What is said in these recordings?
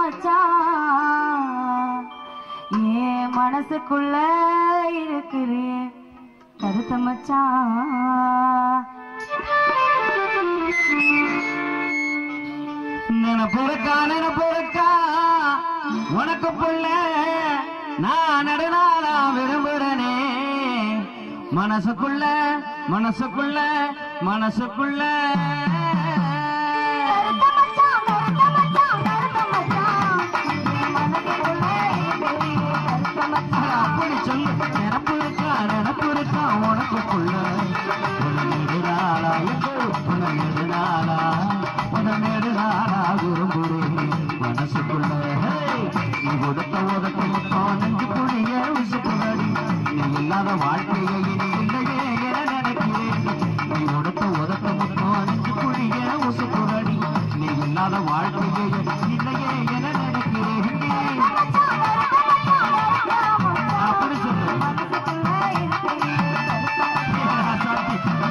மச்சான் ஏன் மனசுக்குள்ள இருக்குது கருத்த மச்சான் நினப்புறக்கா உனக்கு புள்ள நான் நடுநாளா விரும்புறனே மனசுக்குள்ள மனசுக்குள்ள மனசுக்குள்ள அப்படி சொல்லு நினப்புறக்கா உனக்கு புள்ள நெடுநாளா நெடுநாளா நெடுநாளா விரும்புறேன் மனசுக்குள்ள நீ உதட்ட உதட்ட முத்தம் நெஞ்சு புளிய உசுக்குறடி நீ இல்லாத வாழ்க்கையை இனி இல்லையே என நினைக்கிறேன் நீ உதட்ட முத்தம் நெஞ்சு புளிய உசுக்குறடி நீ இல்லாத வாழ்க்கையை இல்லையே என நினைக்கிறேன் அப்படி சொல்லு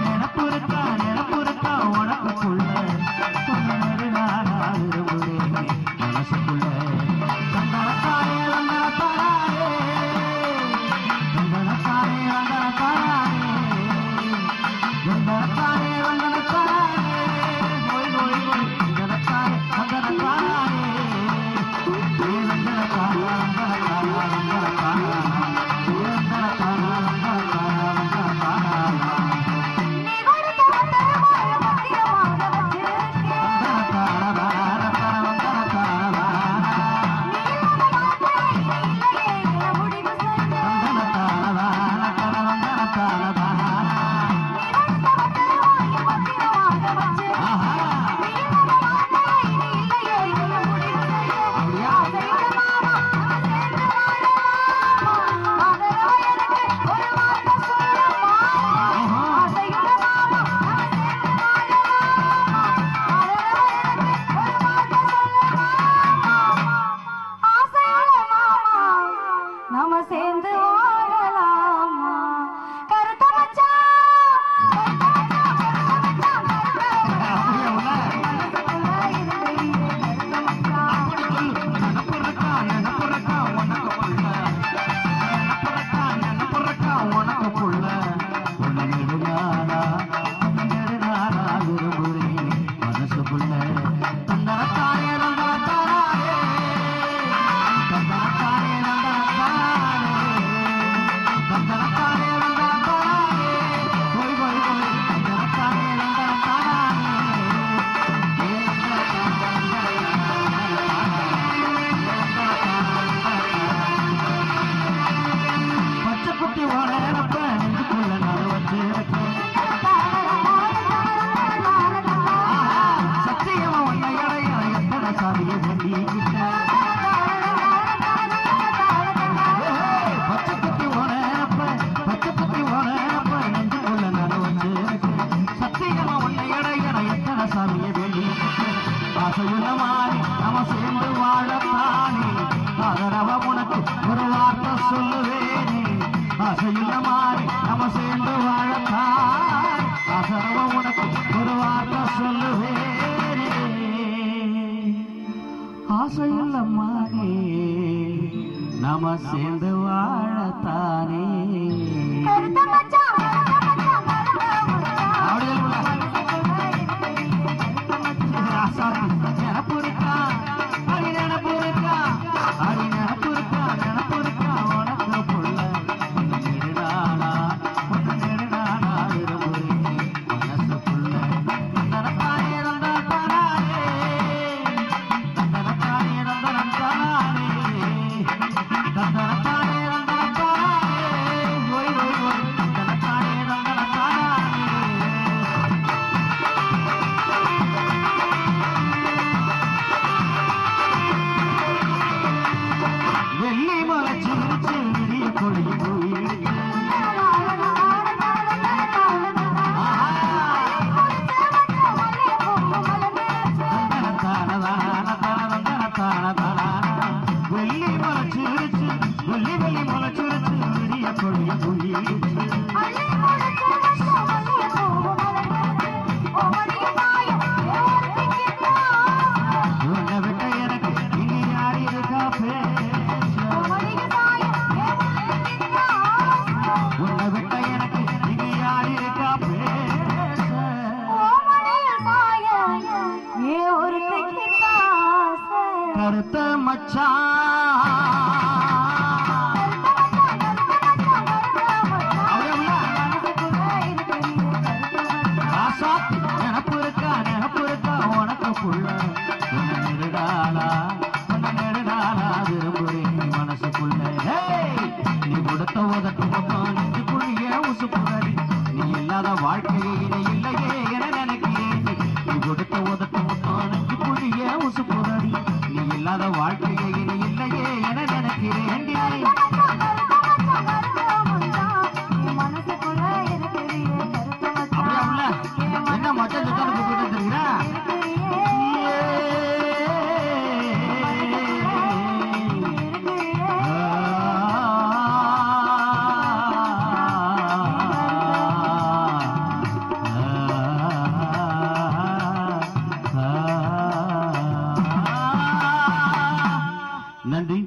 நினப்புறக்கா உனக்கு புள்ள நாம சேர்ந்து வாழத்தானே கருத்த மச்சான் நினப்பு இருக்கா உனக்கு புள்ள உன்னை நெடுடாளா விரும்புறேன் மனசுக்குள்ள நீ கொடுத்த உதட்டு மொத்தம் நெஞ்சுக்குள்ளிய உசுப்புறடி நீ இல்லாத வாழ்க்கையே இணை இல்லையே என நினைக்கிறேன் நீ கொடுத்த உதட்டு மொத்தம் நெஞ்சுக்குள்ளிய உசுப்புறடி நீ இல்லாத வாழ்க்கையே இணை இல்லையே என நினைக்கிறேன் என்ன மச்சான் சுத்தான கூப்பிட்டு தெரியுறா நன்றி.